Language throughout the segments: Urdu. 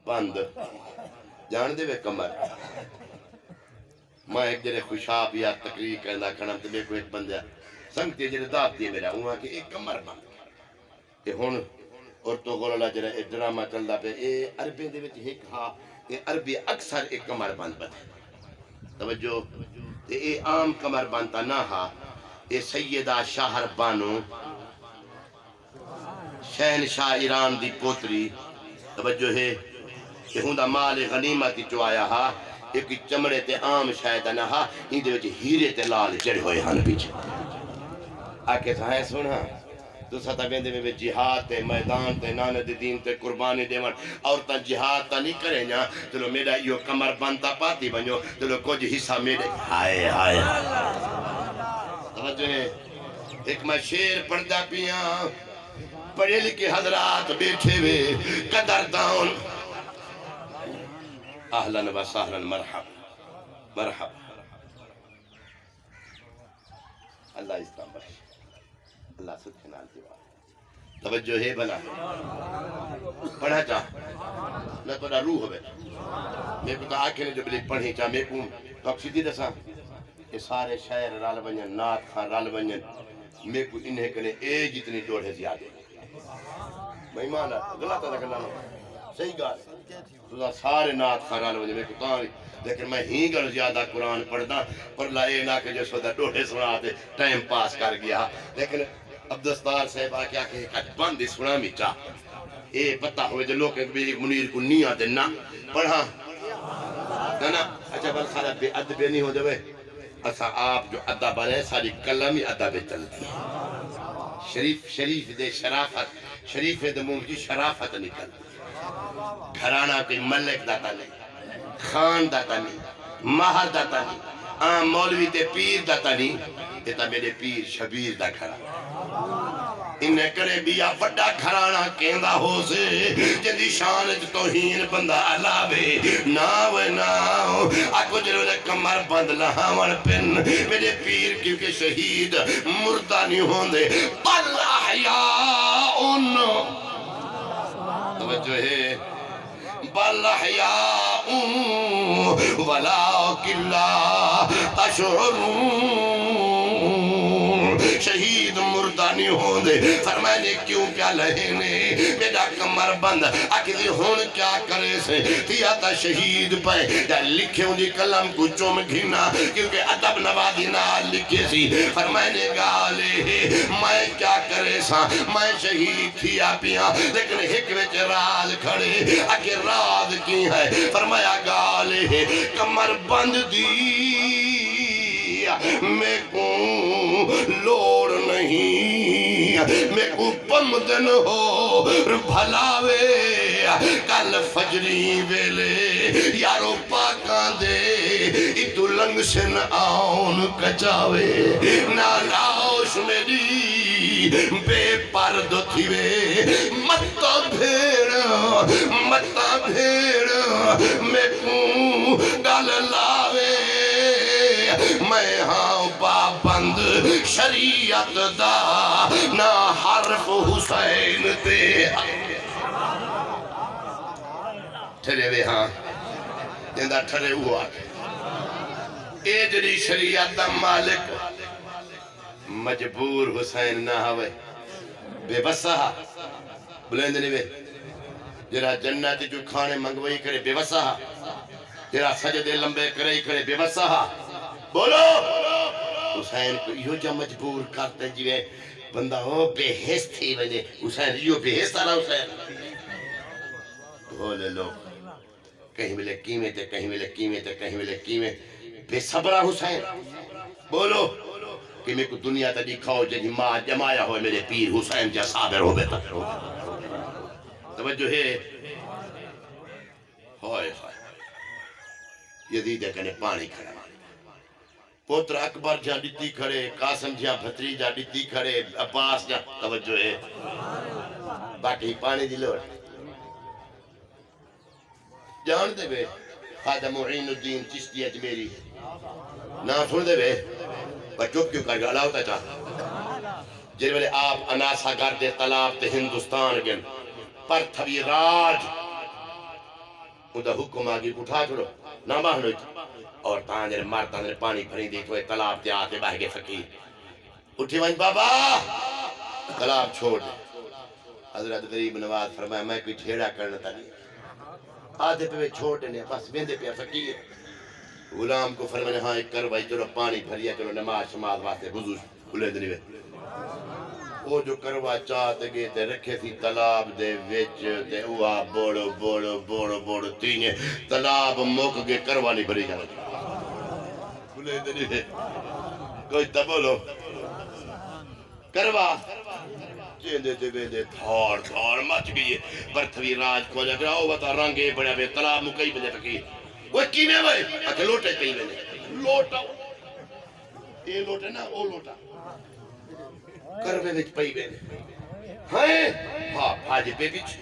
بند جان دے وے کمر میں ایک جرے خوشاب یا تقریر کرنا کھڑم تو میرے کو ایک بندہ سنگتے جرے داب دیے میرا وہاں کہ ایک کمر بند یہ ہون اور تو غور اللہ جرے ایک ڈرامہ چل دا پہ اے عربی دے وچ ایک ہاں اے عربی اکثر ایک کمر بند بند توجہ اے عام کمر بند تا نہ ہاں اے سیدہ شاہر بانو شہنشاہ ایران دی پوتری توجہ ہے کہ ہوندا مال غنیمت چو آیا ہا ایک چمڑے تے عام شاید نہ ہا ان دے وچ ہیرے تے لال چڑھے ہوئے ہن پیچھے آکے سائیں سنا تو ستا ویندے میں جہاد تے میدان تے نانے دے دین تے قربانی دیون عورتاں جہاد تا نہیں کریں نا چلو میرا یہ کمر بنتا پاتی بنو چلو کچھ حصہ میرے ہائے ہائے توجہ ہے ایک میں شیر پڑھتا پیاں پڑھے لکھے حضرات بیٹھے ہوئے قدردان اہلاً و سہلاً مرحب مرحب اللہ اسلام بخش اللہ صدق نال دیوار توجہ ہے بنا پڑھا چاہ نہ تو روح ہوئے میں کو تو آنکھیں نے جو بلی پڑھی چاہ میں کو تو سیدھی دساں یہ سارے شہر رال بنین نات خان رال بنین میں کو انہیں کنے اے جتنی ڈوڑ ہے زیادہ میں مانا غلط ہے کرنا صحیح گال تو سارے نات خان رال بنین میں کو تاں لیکن میں ہی گل زیادہ قرآن پڑھنا پر لائے نہ کہ جو سودا ڈوڑے سنا دے ٹائم پاس کر گیا لیکن عبدالستار صاحب آکے آکے کچھ بندی سنا می چاہ اے پتہ ہوئے جو لوگ بھی منیر کو نہیں آتے نہ پڑھا نا اچھا بل سارا بے ادبی نہیں ہو جائے اسا آپ جو ادب ہے ساری کلمی ادب چلتی شریف دے شرافت شریف دے منہ کی شرافت نکلتی گھرانہ کوئی ملک داتا نہیں خان داتا نہیں مہر داتا نہیں مولوی تے پیر داتا نہیں یہ تا میرے پیر شبیر دا گھرانہ انہیں کرے بیا وڈا گھرانہ کہندہ ہو سے جندی شان توہین بندہ علاوے ناوے ناو آکو جلوے کمر بند لہاون پن میرے پیر کیونکہ شہید مردہ نہیں ہوندے بل احیاءن توجہ ہے بل احیاءن ولیکن لا تشعرون شہید مردہ نہیں ہوندے فرمائنے کیوں کیا لہنے میرا کمر بند اکیلی ہون کیا کرے سے تیا تا شہید پہ یا لکھے ہوں دی کلم کو چوم گھینا کیونکہ ادب نوازی نہ لکھے سی فرمائنے گالے میں کیا کرے سا میں شہید تھیا پیاں لیکن حکمت راز کھڑے اکے راز کی ہے فرمایا گالے کمر بند دی میں کو لوڑ نہیں میں کو پمدن ہو بھلاوے کل فجری ویلے یارو پاکاں دے اتو لنگ سن آن کچاوے نالاوش میری بے پرد تھیوے متا بھیڑ میں کو گل لاوے میں ہاں پابند شریعت دا نہ حرف حسین تے ٹھرے وے ہاں جندہ ٹھرے ہوا اے جڑی شریعت دا مالک مجبور حسین نہ ہوئے بے بسا بلند نہیں وے جرا جنت جو کھانے منگوئی کرے بے بسا جرا سجدے لمبے کرے بے بسا بولو حسین کو یہ جو مجبور کرتے جوے بندہ ہو بے حس تھی وجہ حسین یہ بے حس تارا حسین بولے لو کہیں ملے قیمے تے کہیں ملے قیمے تے کہیں ملے قیمے بے صبرہ حسین بولو کہ میں کو دنیا تا دکھاؤ جنہی ماں جمایا ہوئے میرے پیر حسین جا صابر ہو بیتا توجہ ہے ہوئے یزید کنے پانی کھڑا پوتر اکبر جہاں ڈٹی کھڑے قاسم جہاں بھتری جہاں ڈٹی کھڑے عباس جہاں توجہ ہے باقی پانی دی لوڑ جان دے بے خواجہ معین الدین چشتی اجمیری نہ سن دے بے پر چپ کیوں کر گا اللہ ہوتا چاہ جن والے آپ اناسا گردے طلاب تے ہندوستان گن پر تھوی راج اندھا حکم آگی اٹھا چھوڑو نہ باہنو اور تانجر مارتاں نے پانی بھریں دی تو تلاب تے آتے بہ گئے فقیر اٹھی وائن بابا تلاب چھوڑ دے حضرت غریب نواز فرمایا میں کوئی جھیڑا کرنا تھا نہیں آدھے پہ چھوڑ دینے بس بیندے پہ فقیر غلام کو فرمایا ہاں ایک کر بھائی چلو پانی بھریا چلو نماز شماز واسطے وضو کھلے دنی وے وہ جو کروا چاہتے گئے تے رکھے تھی تلاب دے وچ تے اوہ بوڑو بوڑو بوڑو بوڑو تینے تلاب موک گئے کروا نہیں بھری جانا کھلے دنی وے کوئی تبولو کروا چیندے تے بیندے تھار تھار مچ گئی برتھوی راج کو جا کراؤ بتا رنگے بڑا بے تلاب مکئی بندے فقیر وہ کی میں بھائی اچھا لوٹے کئی بندے لوٹا یہ لوٹے نا وہ لوٹا کروے وچ پئی بندے ہاں بھاجی پہ بچ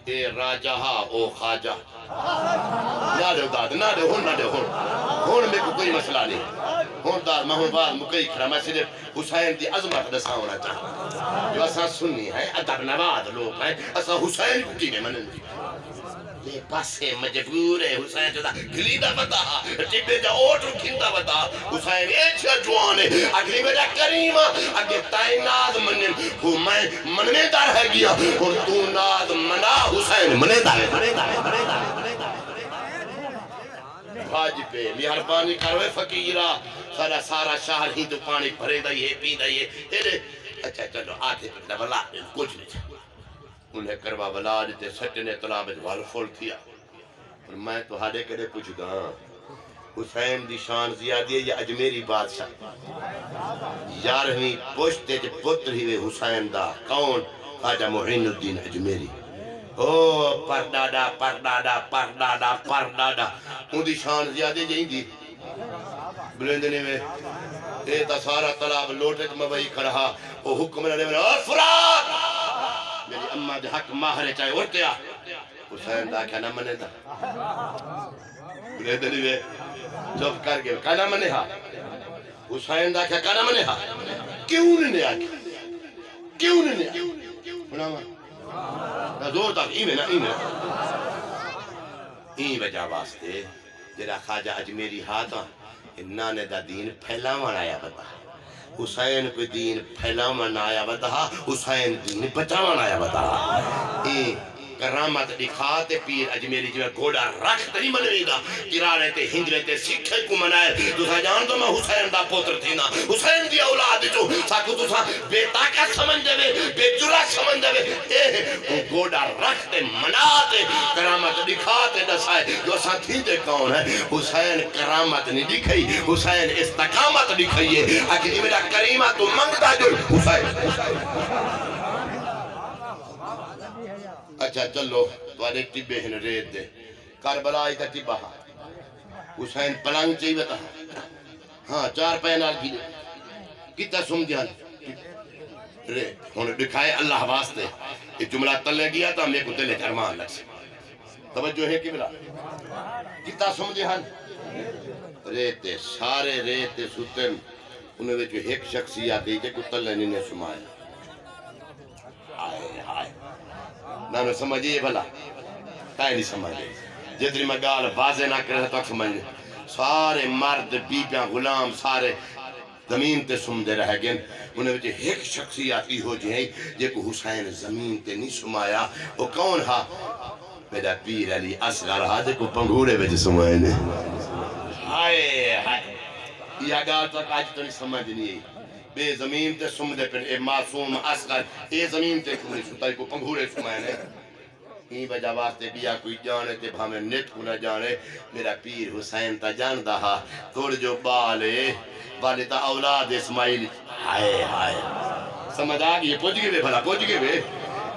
اے راجہ ہاں او خاجہ نہ دے داد نہ دے ہون میں کوئی مسئلہ نہیں ہون دار میں ہون بعد مکئی کھڑا میں صرف حسین دی عظمت دسا ہونا چاہتا جو اساں سنی ہیں ادب نواز لوگ ہیں اساں حسین کو کی میں منن یہ پاسے مجبور ہے حسین جو دا گلیدہ بتا ٹبے جا اوٹو کھندا بتا حسین ایچا جوان ہے اگلی بجا کریمہ اگے تائیں ناد منن ہو میں مننے دار ہے گیا اور تو ناد منا حسین مننے دار ہے بھاج پہ مہربانی کروے فقیرہ سارا شہر ہی تو پانی بھرے دائیے پی دائیے اچھا چلو آتے پہ بلا کچھ نہیں انہیں کروا بلا دیتے سٹے نے طلاب اجوال فول تھیا اور میں تو ہارے کرے پوچھ گا حسین دی شان زیادی ہے یا اجمیری بادشاہ یارویں پوچھتے جو پتر ہی وے حسین دا کون خواجہ معین الدین اجمیری او پردادا پردادا پردادا پردادا ان دی شان زیادی جائیں دی بلندنے میں اے تا سارا طلاب لوٹے تو میں وہی کھڑا او حکم نے میں اور فرات میری اممہ دے حق ماہرے چاہے اٹھتے آ حسین دا کیا نہ منے دا بلے دلی وے جب کر گئے کیا نہ منے ہا حسین دا کیا نہ منے ہا کیوں نے آگے کیوں نے آگے زور تک ایمیں این وجہ واسطے جرا خواجہ اجمیری ہاتھاں نانے دا دین پھیلاوان آیا بتا حسین کو دین پھیلاوان آیا بتا حسین دین بچاوان آیا بتا کرامت دکھاتے پیر اجمیری جو گوڑا رکھت نہیں منوی دا گرانے تے ہندرے تے سکھے کو منائے تو سا جان تو میں حسین دا پوتر تھی نا حسین دی اولاد جو ساکو تو سا بے طاقت سمجھ دے بے جرات سمجھ دے گوڑا رکھتے مناتے کرامت دکھاتے دسائے جو سا تھی دے کون ہے حسین کرامت نہیں دکھائی حسین استقامت دکھائیے اگر میرا کریمہ تو منگتا جو حسین اچھا چلو تو آنے ٹبے ہیں ریت دے کربلا آئی تا ٹبا حسین پلانگ چاہیے بتا ہاں 4 پینال کی دے کتا سمجھان ریت انہیں دکھائے اللہ واسطے ایک جملہ تلے گیا تھا میں کو تلے چرمان لگ سے توجہ ہے کبلا کتا سمجھان ریت دے سارے ریت دے ستن انہیں جو ایک شخصیات ہے کہ تلے نہیں سمایا آئے آئے نہ سمجھئے بھلا کائیں نہیں سمجھے جتنی میں گال واضح نہ کرے تو سمجھے سارے مرد بیبیاں غلام سارے زمین تے سمجھے رہ گئے انہیں وجہ ایک شخصیات ہی ہو جائیں یہ کو حسین زمین تے نہیں سمایا وہ کون ہا میرا پیر علی اصغر ہا دیکھو پنگھوڑے وجہ سمائنے ہائے ہائے یہ گال تو آج تو نہیں سمجھ نہیں بے زمین تے سمدے پر اے معصوم اصغر اے زمین تے کھوڑی ستا کو پنگھورے سمائنے این وجہ واسطے بیا کوئی جانے تے بھامے نیت کو نہ جانے میرا پیر حسین تا جان دہا توڑ جو بالے تا اولاد اسماعیل ہائے ہائے سمجھ آگئی پوچھ گئے بھلا پوچھ گئے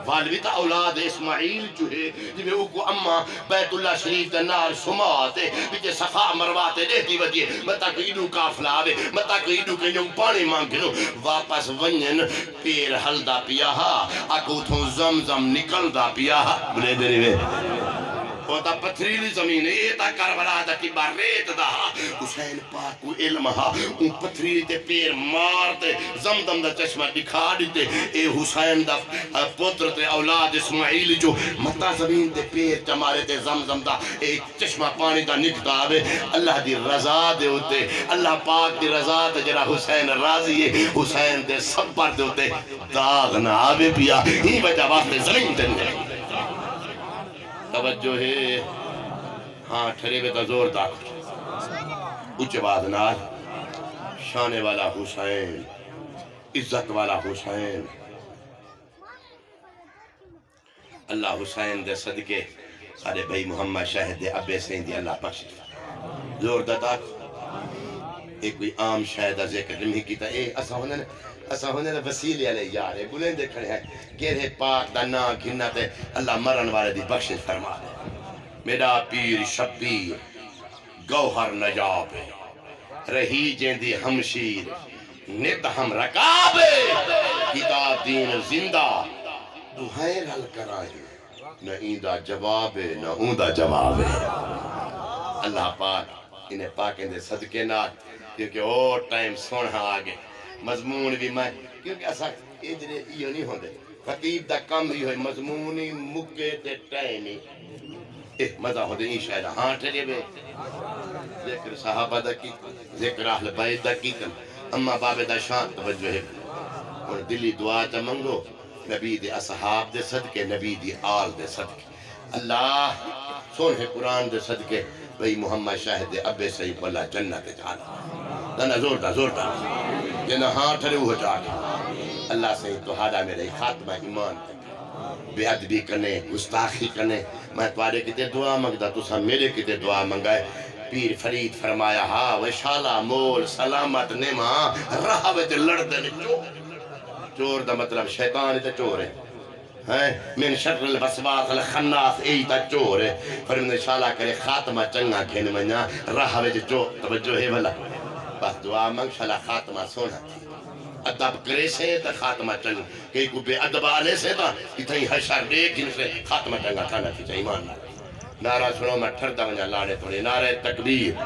والوی تا اولاد اسماعیل جو ہے جب وہ کو اممہ بیت اللہ شریف تا نار سماتے بیچے صفا مرواتے دیتی ودیے مطا کو ایڈو کافلا آوے مطا کو ایڈو کنیوں پانی مانگنو واپس ونین پیر حل دا پیا ہا اکو تھوں زمزم نکل دا پیا ہا بلے دری وے وہ تا پتھریلی زمین ہے یہ تا کربلا دا کی بار ریت دا حسین پاک کو علم ہا ان پتھریلی تے پیر مارتے زمزم دا چشمہ دکھا دیتے اے حسین دا پتر تے اولاد اسماعیل جو متا زمین تے پیر چمارے تے زمزم دا ایک چشمہ پانی دا نکتا آوے اللہ دی رضا دے ہوتے اللہ پاک دی رضا تے جرا حسین راضی ہے حسین دے سب پر دے ہوتے داغ نہ آوے پیا ہی وجہ واسطے زمین تے نہیں توجہ ہے ہاں ٹھرے بے تا زور داکھ اچھ بادنار شانے والا حسین عزت والا حسین اللہ حسین دے صدقے سارے بھائی محمد شاہد دے ابے سین دی اللہ پخش زور داتا ایک کوئی عام شاہدہ ذکر نہیں کیتا اے اسا ہونے نے وسیلے علیہ یارے گلیں دے کھڑے ہیں گیرے پاک دا نا گھننا تے اللہ مرن والے دی بخش فرما دے میرا پیر شبیر گوہر نجاب رہی جیندی ہمشیر نت ہم رکابے کتاب دین زندہ دہائے رل کرائے نہ ایندہ جواب ہے نہ اوندہ جواب ہے اللہ پاک انہیں پاکیں دے صدقے نات کیونکہ اور ٹائم سونا آگے مضمون بھی میں کیونکہ ایسا ادھرے یہ نہیں ہوندے خطیب دا کم بھی ہوئے مضمونی مکے تے ٹائمی مزہ ہوندے این شاید ہاں ٹھلے بے ذکر صحابہ دا کی ذکر اہل بیت دا کی اما باب دا شان توجہ ہے اور دلی دعا تا منگو نبی دے اصحاب دے صدقے نبی دی آل دے صدقے اللہ سونے قرآن دے صدقے بھئی محمد شاہد دے ابے سیب اللہ جنت جانا نا زور دا جنہ ہاں ٹھرے ہو جاگے اللہ سید تو حالا میرے خاتمہ ایمان بے ادبی کنے گستاخی کنے میں توارے کتے دعا مگدہ تو سا میرے کتے دعا منگائے پیر فرید فرمایا ہاں وشالا مول سلامت نما رہوت لڑدن چور دا مطلب شیطان تا چور ہے من شر الوسواس الخناس ایتا چور ہے فرمایا انشاءاللہ کرے خاتمہ چنگا کھین منیا رہوت چور توجہ ہے بھلا بس دعا منگ شالا خاتمہ سونا ادب کرے سے تا خاتمہ چنگا کئی کو بے ادب آلے سے تا اتنی حشر دیکھن سے خاتمہ چنگا تھانا تھی چاہی مان نعرہ سنو میں ٹھردا ونجا لانے تھوڑے نعرہ تکبیر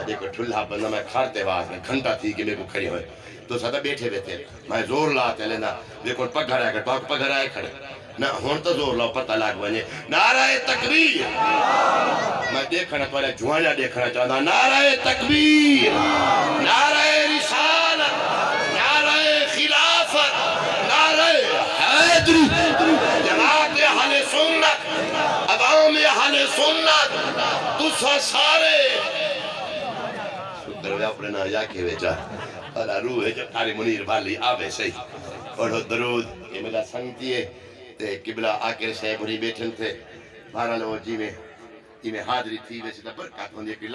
دیکھو ٹھلہ بندہ میں کھارتے باز میں گھنٹا تھی کہ میں کو کھڑی ہوئے تو سادہ بیٹھے بیٹھے میں زور لاتے لینا دیکھو پگھر آئے کھڑے پگھر آئے کھڑے نہ ہون تو زور لاؤ پتہ لاگ بنے نعرہ تکبیر میں دیکھنا پہلے جوانیاں دیکھنا چاہتا نعرہ تکبیر نعرہ رسالت نعرہ خلافت نعرہ حیدری جماعت اہل سنت عوام اہل سنت تسا سارے شکر وے اپنے نا یا کے ویچا اللہ روح ہے جو تاری منیر والی آوے صحیح اور درود یہ میرا سنگتی ہے تے قبلہ آکر صاحب ہی بیٹھن تھے بہرحال وہ جی میں حاضری تھی ویسے تا برکات ہوندی ہے کہ